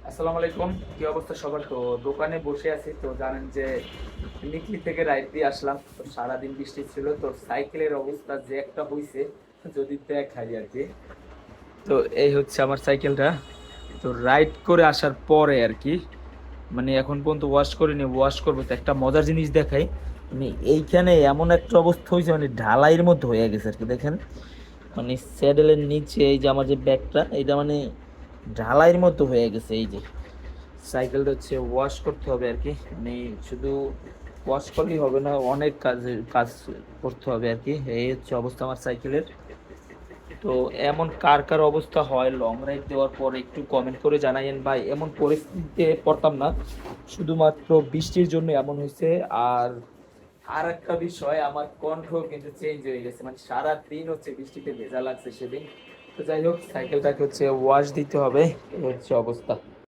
আসসালামু আলাইকুম। কি অবস্থা সবার? তো দোকানে বসে আছি, তো জানেন যে নিকলি থেকে রাইড দিয়ে আসলাম, তো সারাদিন বৃষ্টি ছিল, তো সাইকেলের অবস্থা যে একটা হইছে যদি দেখাই আর কি। তো এই হচ্ছে আমার সাইকেলটা। তো রাইড করে আসার পরে আর কি, মানে এখন পর্যন্ত ওয়াশ করিনি, ওয়াশ করবো। তো একটা মজার জিনিস দেখাই, মানে এইখানে এমন একটা অবস্থা হয়েছে, মানে ঢালাইয়ের মধ্যে হয়ে গেছে আর কি। দেখেন, মানে স্যাডেলের নিচে এই যে আমার যে ব্যাগটা, এটা মানে ঢালাইয়ের মতো হয়ে গেছে। এই যে সাইকেলটা হচ্ছে ওয়াশ করতে হবে আর কি, মানে শুধু ওয়াশ করলেই হবে না, অনেক কাজ করতে হবে আর কি। এই হচ্ছে অবস্থা আমার সাইকেলের। তো এমন কার কার অবস্থা হয় লং রাইড দেওয়ার পর একটু কমেন্ট করে জানাইয়েন ভাই। এমন পরিস্থিতিতে পড়তাম না, শুধুমাত্র বৃষ্টির জন্য এমন হয়েছে। আর আর একটা বিষয়, আমার কণ্ঠ কিন্তু চেঞ্জ হয়ে গেছে, মানে সারা দিন হচ্ছে বৃষ্টিতে ভেজা লাগছে সেদিন। তো যাই হোক, সাইকেলটাকে হচ্ছে ওয়াশ দিতে হবে। এই হচ্ছে অবস্থা।